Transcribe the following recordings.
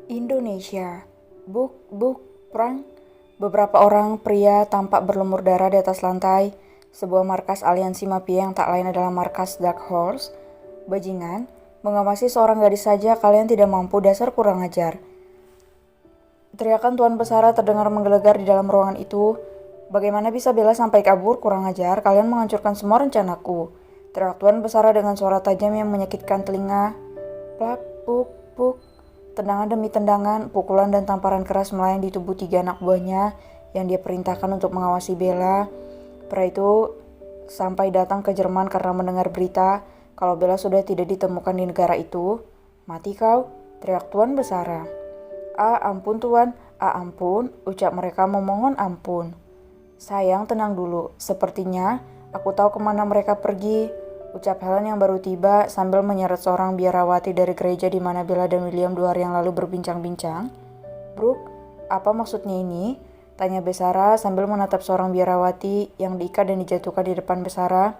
Indonesia. Buk, perang. Beberapa orang pria tampak berlumur darah di atas lantai. Sebuah markas aliansi mafia yang tak lain adalah markas Dark Horse. Bajingan, mengawasi seorang gadis saja kalian tidak mampu, dasar kurang ajar. Teriakan Tuan Besara terdengar menggelegar di dalam ruangan itu. Bagaimana bisa Bella sampai kabur? Kurang ajar, kalian menghancurkan semua rencanaku. Teriak Tuan Besara dengan suara tajam yang menyakitkan telinga. Plak, puk. Tendangan demi tendangan, pukulan dan tamparan keras melayang di tubuh 3 anak buahnya yang dia perintahkan untuk mengawasi Bella. Pria itu sampai datang ke Jerman karena mendengar berita kalau Bella sudah tidak ditemukan di negara itu. Mati kau, teriak Tuan Besara. Ampun Tuan, ampun, ucap mereka memohon ampun. Sayang, tenang dulu, sepertinya aku tahu kemana mereka pergi, ucap Helen yang baru tiba sambil menyeret seorang biarawati dari gereja di mana Bella dan William 2 hari yang lalu berbincang-bincang. Brooke, apa maksudnya ini? Tanya Besara sambil menatap seorang biarawati yang diikat dan dijatuhkan di depan Besara.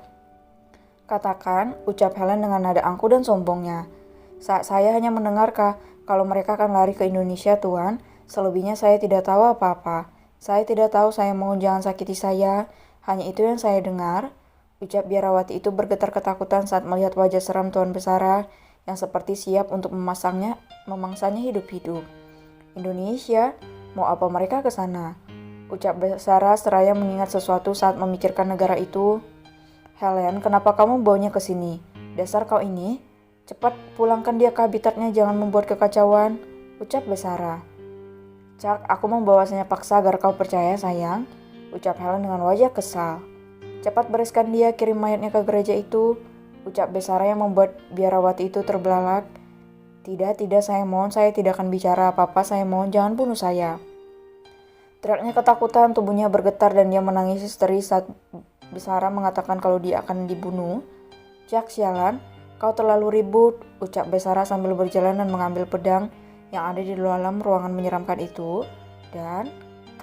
Katakan, ucap Helen dengan nada angkuh dan sombongnya. Saat saya hanya mendengar kalau mereka akan lari ke Indonesia, Tuan. Selebihnya saya tidak tahu apa-apa. Saya tidak tahu, saya mohon jangan sakiti saya. Hanya itu yang saya dengar. Ucap biarawati itu bergetar ketakutan saat melihat wajah seram Tuan Besara yang seperti siap untuk memangsanya hidup-hidup. Indonesia, mau apa mereka ke sana? Ucap Besara seraya mengingat sesuatu saat memikirkan negara itu. Helen, kenapa kamu bawanya ke sini? Dasar kau ini, cepat pulangkan dia ke habitatnya, jangan membuat kekacauan. Ucap Besara. Cak, aku membawanya paksa agar kau percaya sayang. Ucap Helen dengan wajah kesal. Cepat bereskan dia, kirim mayatnya ke gereja itu, ucap Besara yang membuat biarawati itu terbelalak. Tidak, saya mohon, saya tidak akan bicara apa-apa, saya mohon, jangan bunuh saya. Teriaknya ketakutan, tubuhnya bergetar dan dia menangis histeris saat Besara mengatakan kalau dia akan dibunuh. Jak, sialan, kau terlalu ribut, ucap Besara sambil berjalan dan mengambil pedang yang ada di dalam ruangan menyeramkan itu. Dan,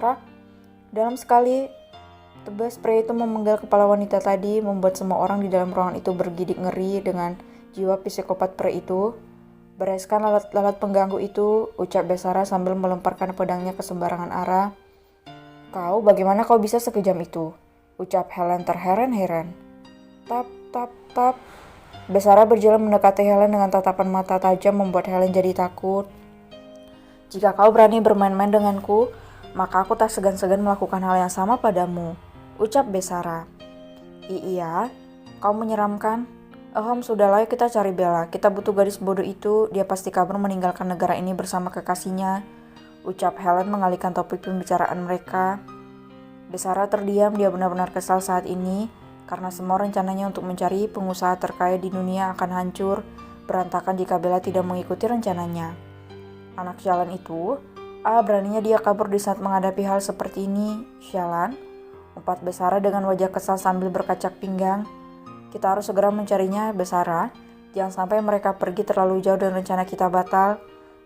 krak, dalam sekali tebas pria itu memenggal kepala wanita tadi, membuat semua orang di dalam ruangan itu bergidik ngeri dengan jiwa psikopat pria itu. Bereskan lalat-lalat pengganggu itu, ucap Besara sambil melemparkan pedangnya ke sembarangan arah. Kau, bagaimana kau bisa sekejam itu? Ucap Helen terheran-heran. Tap. Besara berjalan mendekati Helen dengan tatapan mata tajam membuat Helen jadi takut. Jika kau berani bermain-main denganku, maka aku tak segan-segan melakukan hal yang sama padamu, ucap Besara. Iya, kau menyeramkan. Sudahlah, kita cari Bella. Kita butuh gadis bodoh itu. Dia pasti kabur meninggalkan negara ini bersama kekasihnya, ucap Helen mengalihkan topik pembicaraan mereka. Besara terdiam, dia benar-benar kesal saat ini karena semua rencananya untuk mencari pengusaha terkaya di dunia akan hancur berantakan jika Bella tidak mengikuti rencananya. Anak sialan itu, beraninya dia kabur di saat menghadapi hal seperti ini. Sialan, umpat Besara dengan wajah kesal sambil berkacak pinggang. Kita harus segera mencarinya, Besara. Jangan sampai mereka pergi terlalu jauh dan rencana kita batal.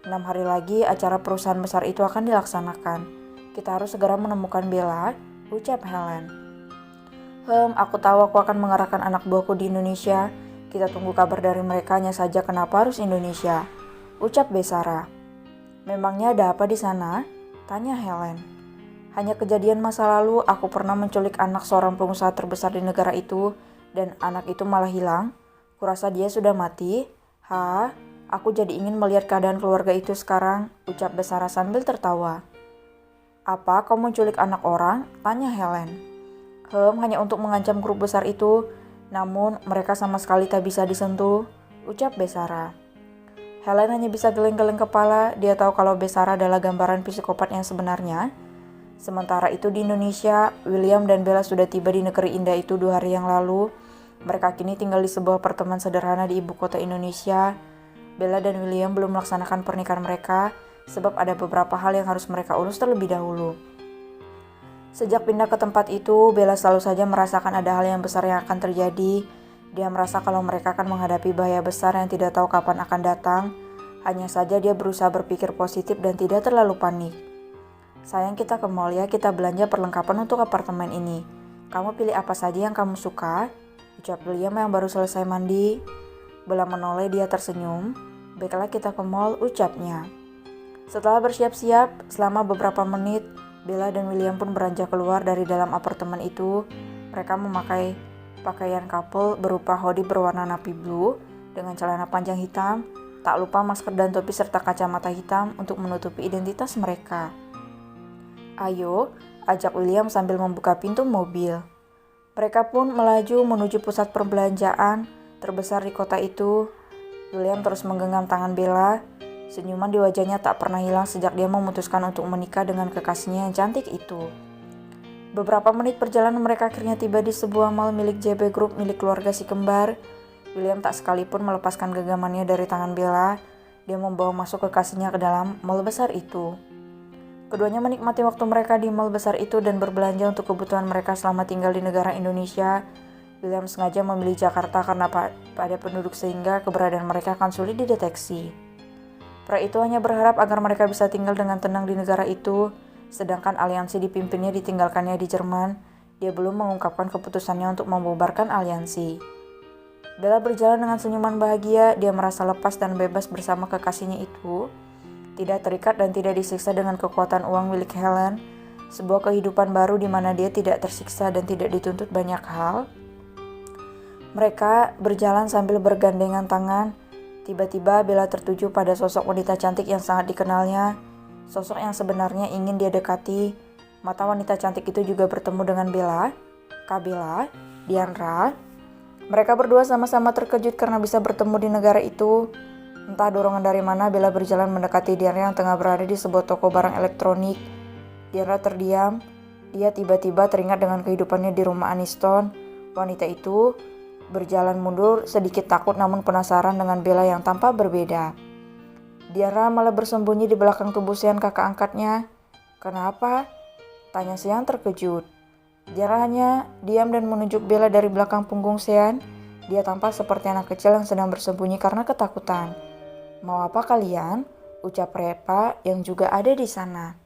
6 hari lagi acara perusahaan besar itu akan dilaksanakan. Kita harus segera menemukan Bella, ucap Helen. Aku tahu aku akan mengerahkan anak buahku di Indonesia. Kita tunggu kabar dari mereka, hanya saja kenapa harus Indonesia, ucap Besara. Memangnya ada apa di sana? Tanya Helen. Hanya kejadian masa lalu, aku pernah menculik anak seorang pengusaha terbesar di negara itu, dan anak itu malah hilang. Kurasa dia sudah mati. Aku jadi ingin melihat keadaan keluarga itu sekarang, ucap Besara sambil tertawa. Apa, kau menculik anak orang? Tanya Helen. Hanya untuk mengancam grup besar itu, namun mereka sama sekali tak bisa disentuh, ucap Besara. Helen hanya bisa geleng-geleng kepala, dia tahu kalau Besara adalah gambaran psikopat yang sebenarnya. Sementara itu di Indonesia, William dan Bella sudah tiba di negeri indah itu 2 hari yang lalu. Mereka kini tinggal di sebuah apartemen sederhana di ibu kota Indonesia. Bella dan William belum melaksanakan pernikahan mereka, sebab ada beberapa hal yang harus mereka urus terlebih dahulu. Sejak pindah ke tempat itu, Bella selalu saja merasakan ada hal yang besar yang akan terjadi. Dia merasa kalau mereka akan menghadapi bahaya besar yang tidak tahu kapan akan datang. Hanya saja dia berusaha berpikir positif dan tidak terlalu panik. "Sayang, kita ke mall ya, kita belanja perlengkapan untuk apartemen ini. Kamu pilih apa saja yang kamu suka?" ucap William yang baru selesai mandi. Bella menoleh, dia tersenyum. "Baiklah, kita ke mall," ucapnya. Setelah bersiap-siap, selama beberapa menit, Bella dan William pun beranjak keluar dari dalam apartemen itu. Mereka memakai pakaian couple berupa hoodie berwarna navy blue dengan celana panjang hitam, tak lupa masker dan topi serta kacamata hitam untuk menutupi identitas mereka. "Ayo," ajak William sambil membuka pintu mobil. Mereka pun melaju menuju pusat perbelanjaan terbesar di kota itu. William terus menggenggam tangan Bella. Senyuman di wajahnya tak pernah hilang sejak dia memutuskan untuk menikah dengan kekasihnya yang cantik itu. Beberapa menit perjalanan mereka akhirnya tiba di sebuah mall milik JB Group milik keluarga si kembar. William tak sekalipun melepaskan genggamannya dari tangan Bella. Dia membawa masuk kekasihnya ke dalam mall besar itu. Keduanya menikmati waktu mereka di mall besar itu dan berbelanja untuk kebutuhan mereka selama tinggal di negara Indonesia. William sengaja memilih Jakarta karena pada penduduk sehingga keberadaan mereka akan sulit dideteksi. Pria itu hanya berharap agar mereka bisa tinggal dengan tenang di negara itu, sedangkan aliansi dipimpinnya ditinggalkannya di Jerman. Dia belum mengungkapkan keputusannya untuk membubarkan aliansi. Bella berjalan dengan senyuman bahagia, dia merasa lepas dan bebas bersama kekasihnya itu. Tidak terikat dan tidak disiksa dengan kekuatan uang milik Helen, sebuah kehidupan baru di mana dia tidak tersiksa dan tidak dituntut banyak hal. Mereka berjalan sambil bergandengan tangan. Tiba-tiba Bella tertuju pada sosok wanita cantik yang sangat dikenalnya, sosok yang sebenarnya ingin dia dekati. Mata wanita cantik itu juga bertemu dengan Bella. "Kak Bella, Diandra." Mereka berdua sama-sama terkejut karena bisa bertemu di negara itu. Entah dorongan dari mana, Bella berjalan mendekati Diandra yang tengah berada di sebuah toko barang elektronik. Diandra terdiam. Dia tiba-tiba teringat dengan kehidupannya di rumah Aniston. Wanita itu berjalan mundur, sedikit takut namun penasaran dengan Bella yang tampak berbeda. Diandra malah bersembunyi di belakang tubuh Sean, kakak angkatnya. "Kenapa?" tanya Sean terkejut. Diandra hanya diam dan menunjuk Bella dari belakang punggung Sean. Dia tampak seperti anak kecil yang sedang bersembunyi karena ketakutan. "Mau apa kalian?" ucap Repa yang juga ada di sana.